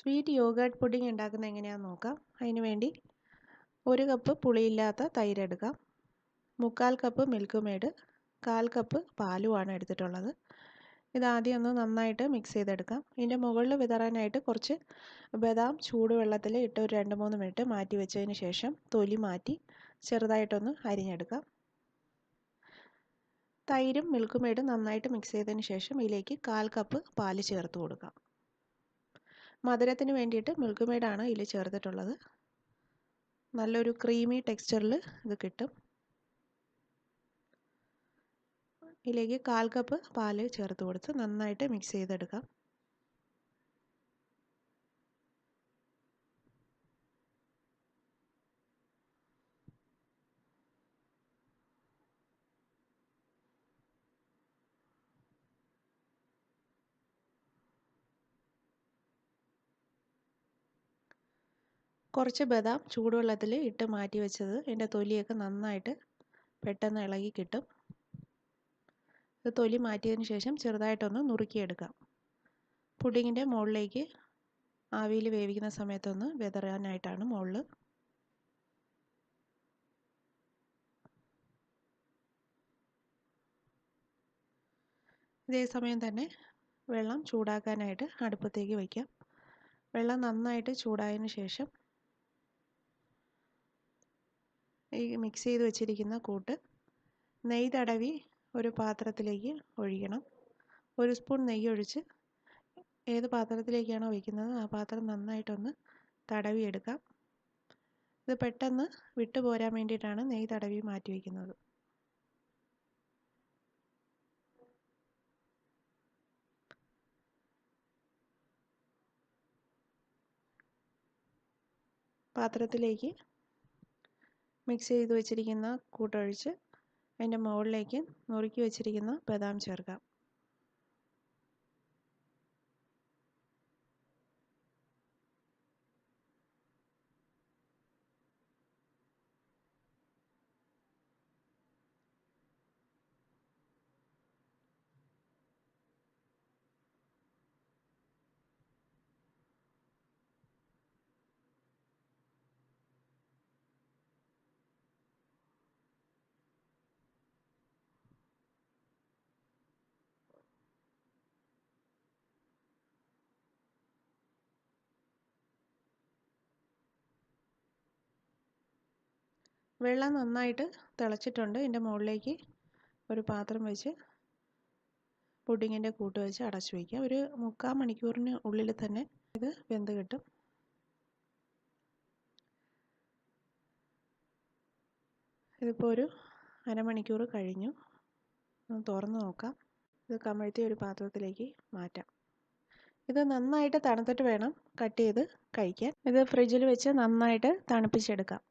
Sweet yoghurt pudding ഉണ്ടാക്കുന്നത് എങ്ങനെയാണെന്ന് നോക്കാം. അതിന് വേണ്ടി 1 കപ്പ് പുളിയില്ലാത്ത തൈര് എടുക്കാം, 1/4 കപ്പ് മിൽക്ക് മെയ്ഡ്, 1/4 കപ്പ് പാലുമാണ് എടുത്തിട്ടുള്ളത്. ഇതാദ്യം ഒന്ന് നന്നായിട്ട് മിക്സ് ചെയ്തെടുക്കാം. ഇതിൻ്റെ മുകളിൽ വിതറാനായിട്ട് കുറച്ച് ബദാം ചൂടുവെള്ളത്തിൽ ഇട്ട് ഒരു 2-3 മിനിറ്റ് മാറ്റി വെച്ചതിന് ശേഷം തൊലി മാറ്റി ചെറുതായിട്ടൊന്ന് അരിഞ്ഞെടുക്കാം. തൈരും മിൽക്ക് മെയ്ഡും നന്നായിട്ട് മിക്സ് ചെയ്തതിന് ശേഷം ഇതിലേക്ക് 1/4 കപ്പ് പാല് ചേർത്ത് കൊടുക്കാം. മധുരത്തിന് വേണ്ടിയിട്ട് മിൽക്ക് മെയ്ഡാണ് ഇതിൽ ചേർത്തിട്ടുള്ളത്. നല്ലൊരു ക്രീമി ടെക്സ്ചറിൽ ഇത് കിട്ടും. ഇതിലേക്ക് 1/4 കപ്പ് പാല് ചേർത്ത് കൊടുത്ത് നന്നായിട്ട് മിക്സ് ചെയ്തെടുക്കാം. കുറച്ച് ബദാം ചൂടുവെള്ളത്തിൽ ഇട്ട് മാറ്റി വെച്ചത് ഇതിൻ്റെ തൊലിയൊക്കെ നന്നായിട്ട് പെട്ടെന്ന് ഇളകി കിട്ടും. ഇത് തൊലി മാറ്റിയതിന് ശേഷം ചെറുതായിട്ടൊന്ന് നുറുക്കിയെടുക്കാം. പുഡിങ്ങിൻ്റെ മുകളിലേക്ക് ആവിയിൽ വേവിക്കുന്ന സമയത്തൊന്ന് വിതറാനായിട്ടാണ് മുകളിൽ. ഇതേ സമയം തന്നെ വെള്ളം ചൂടാക്കാനായിട്ട് അടുപ്പത്തേക്ക് വയ്ക്കാം. വെള്ളം നന്നായിട്ട് ചൂടായതിന് ശേഷം ഈ മിക്സ് ചെയ്ത് വെച്ചിരിക്കുന്ന കൂട്ട് നെയ്യ് തടവി ഒരു പാത്രത്തിലേക്ക് ഒഴിക്കണം. 1 സ്പൂൺ നെയ്യ് ഒഴിച്ച് ഏത് പാത്രത്തിലേക്കാണോ വയ്ക്കുന്നത് ആ പാത്രം നന്നായിട്ടൊന്ന് തടവിയെടുക്കാം. ഇത് പെട്ടെന്ന് വിട്ടുപോരാൻ വേണ്ടിയിട്ടാണ് നെയ്യ് തടവി മാറ്റി വയ്ക്കുന്നത്. പാത്രത്തിലേക്ക് മിക്സ് ചെയ്ത് വെച്ചിരിക്കുന്ന കൂട്ടൊഴിച്ച് അതിൻ്റെ മുകളിലേക്ക് നുറുക്കി വെച്ചിരിക്കുന്ന ബദാം ചേർക്കാം. വെള്ളം നന്നായിട്ട് തിളച്ചിട്ടുണ്ട്. ഇതിൻ്റെ മുകളിലേക്ക് ഒരു പാത്രം വെച്ച് പുഡിങ്ങിൻ്റെ കൂട്ട് വെച്ച് അടച്ചു വയ്ക്കുക. ഒരു 3/4 മണിക്കൂറിന് ഉള്ളിൽ തന്നെ ഇത് വെന്ത് കിട്ടും. ഇതിപ്പോൾ ഒരു അരമണിക്കൂർ കഴിഞ്ഞു. തുറന്ന് നോക്കാം. ഇത് കമഴ്ത്തി ഒരു പാത്രത്തിലേക്ക് മാറ്റാം. ഇത് നന്നായിട്ട് തണുത്തിട്ട് വേണം കട്ട് ചെയ്ത് കഴിക്കാൻ. ഇത് ഫ്രിഡ്ജിൽ വെച്ച് നന്നായിട്ട് തണുപ്പിച്ചെടുക്കാം.